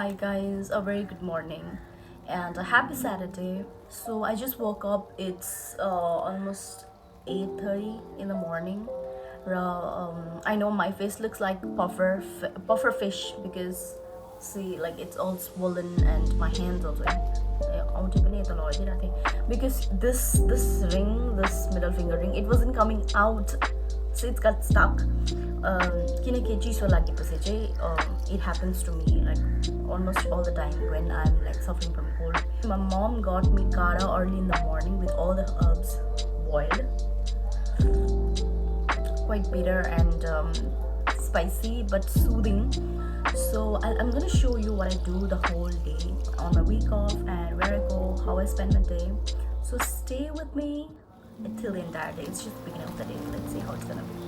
Hi guys, a very good morning and a happy Saturday. So I just woke up. It's almost 8:30 in the morning. I know my face looks like puffer fish because see like it's all swollen and my hands also. Because this ring, this middle finger ring, it wasn't coming out, so it got stuck. किनकि चिसो लागेपछि चाहिँ it happens to me like almost all the time when I'm like suffering from cold. My mom got me kara early in the morning with all the herbs boiled, quite bitter and spicy but soothing. So I'm gonna show you what I do the whole day on my week off and where I go, how I spend my day. So stay with me until the entire day. It's just the beginning of the day. Let's see how it's gonna be.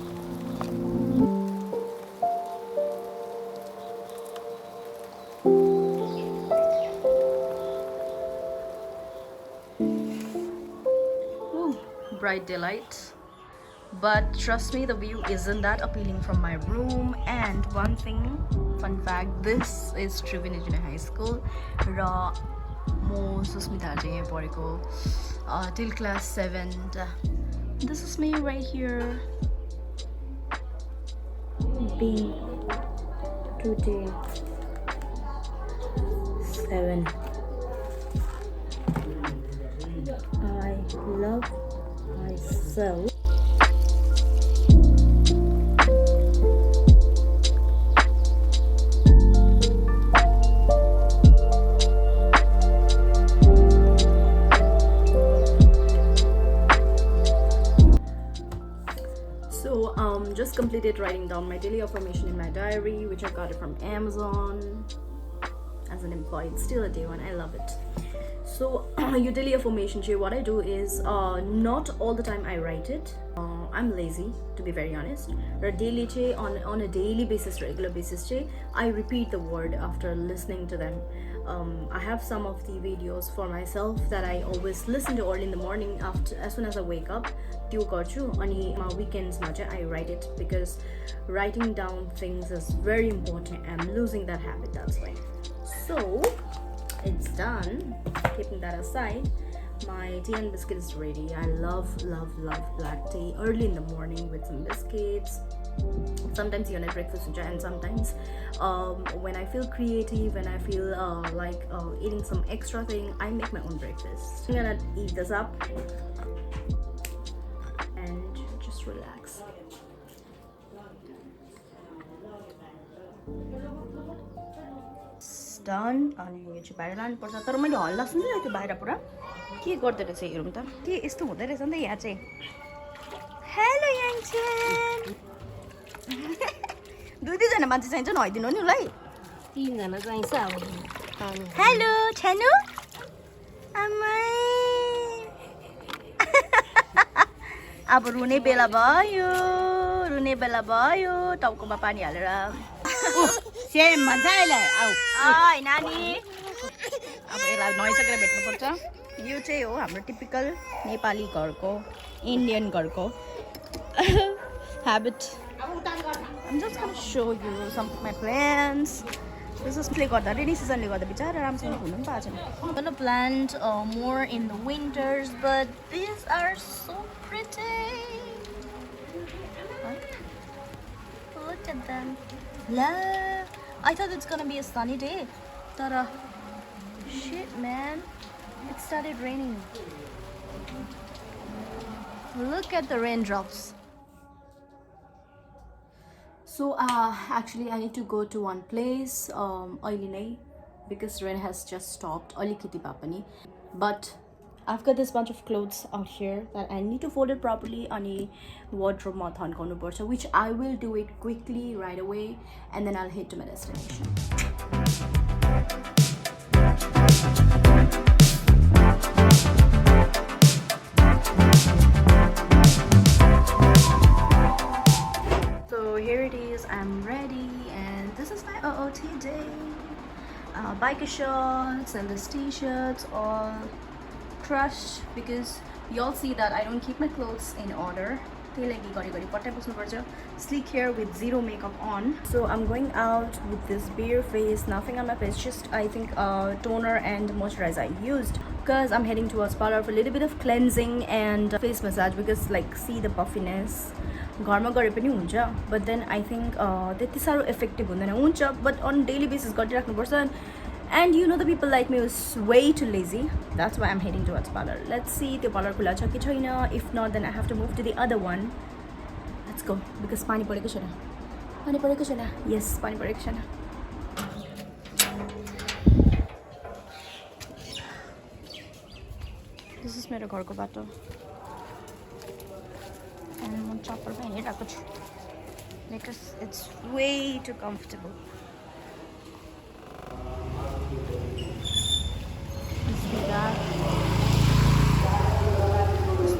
Bright daylight, but trust me, the view isn't that appealing from my room. And one thing, fun fact, this is Triveni Junior High School र म सुस्मिता चाहिँ यहाँ पढेको till class 7. This is me right here being today 7. I love myself. So just completed writing down my daily affirmation in my diary, which I got it from Amazon. As an employee, it's still a day one. I love it. So your daily affirmation, what I do is not all the time I write it. I'm lazy, to be very honest. Daily on a daily basis, regular basis, I repeat the word after listening to them. I have some of the videos for myself that I always listen to early in the morning after as soon as I wake up. त्यो गर्छु अनि weekends-मा चाहिँ I write it because writing down things is very important. I'm losing that habit, that's why. So it's done. Keeping that aside, my tea and biscuit is ready. I love black tea early in the morning with some biscuits. Sometimes you get breakfast and sometimes when I feel creative, when I feel like eating some extra thing, I make my own breakfast. I'm gonna eat this up and just relax. Done. अनि यो चाहिँ बाहिर लानुपर्छ तर मैले हल्ला सुनिरहेको थियो बाहिर पुरा के गर्दै रहेछ हेरौँ त के यस्तो हुँदै रहेछ नि त यहाँ चाहिँ हेलो याङछेन दुई दुईजना मान्छे चाहिन्छ नि हैदिनु नि उसलाई 3 जना चाहिन्छ अब हेलो छेनु आमाई अब रुने बेला भयो टाउकोमा पानी हालेर सेम भन्छ अहिले आऊ आइ नानी अब यसलाई नुहाइसकेर भेट्नुपर्छ यो चाहिँ हो हाम्रो टिपिकल नेपाली घरको इन्डियन घरको habit. I'm just gonna show you some of my plants. This is rainy season le garda bichara ramसँग हुनु पनि पाएको छैन. I'm gonna plant more in the winters, but these are so pretty. Look at them. I thought it's gonna be a sunny day. Tara, shit, man, it started raining. Look at the raindrops. So actually I need to go to one place अहिले नै because rain has just stopped अलिकति भए पनि. But I've got this bunch of clothes out here that I need to fold it properly अनि wardrobe मा थन्काउनु पर्छ, which I will do it quickly right away and then I'll head to my destination. Here it is, I'm ready and this is my OOT day. Biker shorts and this t-shirts all crushed because y'all see that I don't keep my clothes in order. त्यही लागि घरिघरि पट्टाइ बस्नुपर्छ sleek hair with zero makeup on. So I'm going out with this bare face, nothing on my face, just I think toner and moisturizer I used because I'm heading towards parlor for a little bit of cleansing and face massage because like see the puffiness घरमा गरे पनि हुन्छ but then I think त्यति साह्रो effective हुँदैन हुन्छ but on daily basis गरिराख्नुपर्छ and you know the people like me is way too lazy. That's why I'm heading towards parlor. Let's see the parlor खुला छ कि छैन. If not then I have to move to the other one. Let's go because पानी परेको छैन. पानी परेको छैन. Yes, पानी परेको छैन. This is मेरो घरको बाटो. And म चप्पल पनि हिँडिरहेको छु because it's way too comfortable.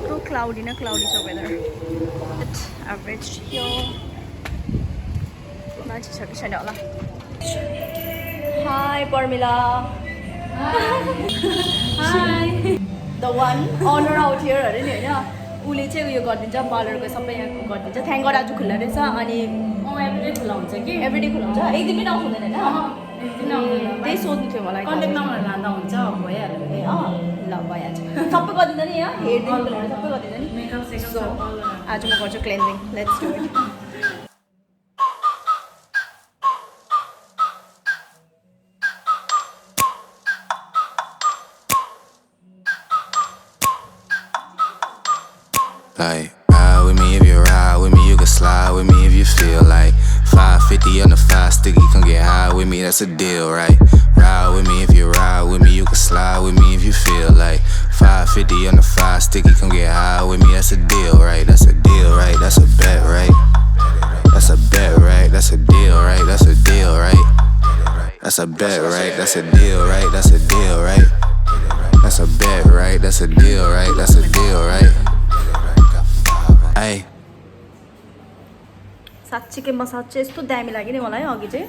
So cloudy, no cloudy so weather. But I've reached here. Hi, Parmila. Hi. The one owner out here, उसले चाहिँ उयो गरिदिन्छ पार्लरको सबै यहाँ गरिदिन्छ थ्याङ्क गड आज खुल्ला रहेछ अनि एभ्रिडे खुला हुन्छ कि एभ्रिडे खुल्ला हुन्छ एक दिन पनि आउँछ हुँदैन होइन त्यही सोध्नु थियो मलाई कन्ट्याक्ट नम्बर लाँदा हुन्छ भइहाल्यो ए ल भइहाल्छ सबै गरिदिन्छ नि यहाँ हेयरदेखिको लिएर सबै गरिदिन्छ नि मेकअप सेकअप आज म गर्छु cleansing let's do it Like, ride with me if you ride with me, you can slide with me if you feel like 550 on the 5 sticky, come get high with me, that's a deal, right? Ride with me if you ride with me, you can slide with me if you feel like 550 on the 5 sticky, come get high with me, that's a deal, right? That's a deal, right? That's a bet, right? That's a bet, right? That's a deal, right? That's a deal, right? That's a bet, right? That's a deal, right? That's a deal, right? That's a bet, right? That's a deal, right? That's a deal, right? Hey. साँच्चीकै massage चाहिँ यस्तो दामी लाग्यो नि मलाई अघि चाहिँ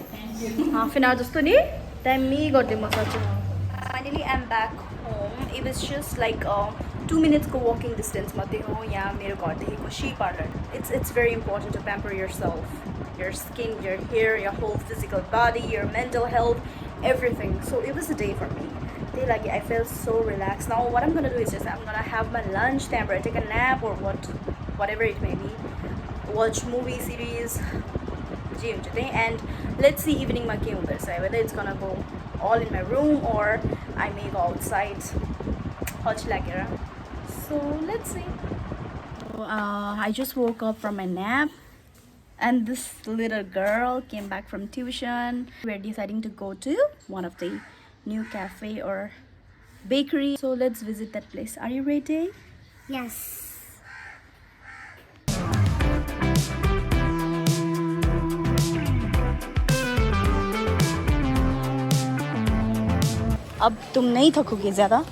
half an hour जस्तो नि दामी गरिदियो मसाज चाहिँ finally I am back home it was just like 2 मिनट्सको वकिङ डिस्टेन्स मात्रै हो यहाँ मेरो घरदेखिको सी parlour it's very important to pamper yourself your skin, your hair, your whole physical body, your mental health, everything. So it was a day for me. Like I felt so relaxed. Now what I'm gonna do is just I'm gonna have my lunch time, or take a nap, or whatever it may be. Watch movie series, and let's see evening ma ke hunda chha, whether it's gonna go all in my room or I may go outside. So let's see. I just woke up from my nap. And this little girl came back from tuition. We're deciding to go to one of the new cafe or bakery. So let's visit that place. Are you ready? Yes. अब तुम नहीं थकोगे ज़्यादा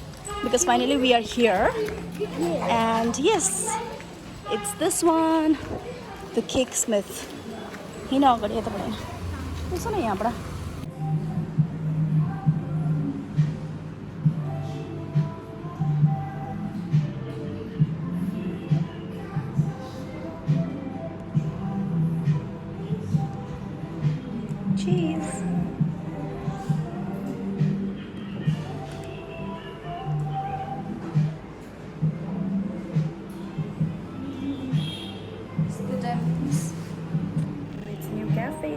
because finally we are here. And yes, it's this one. The Cake Smith. He know got it. What's on here, bro? Cheese. It's new cafe,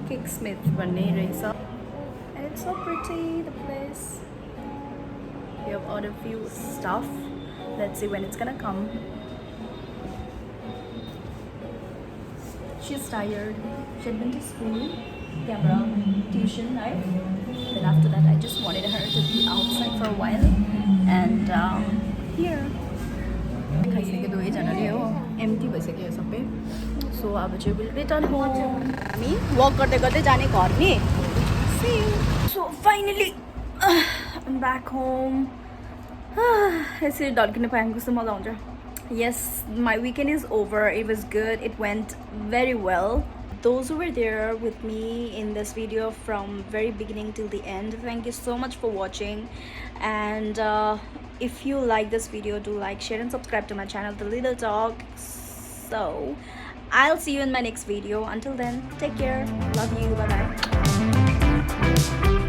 Cake Smith and it's so pretty, the place. We have ordered a few stuff. Let's see when it's gonna come. She's tired. She had been to school, camera, tuition, right? Then after that I just wanted her to be outside for a while. And here खाइसक्यो दुवैजनाले हो empty भइसक्यो सबै सो अब चाहिँ will return home हामी वक गर्दै गर्दै जाने घर नि सो फाइनली आइम ब्याक होम यसरी ढल्किनु पाएको कस्तो मजा आउँछ yes my weekend is over it was good it went very well those who were there with me in this video from very beginning till the end thank you so much for watching and if you like this video, do like, share and subscribe to my channel, The Little Talk. So I'll see you in my next video. Until then, take care. Love you. Bye bye.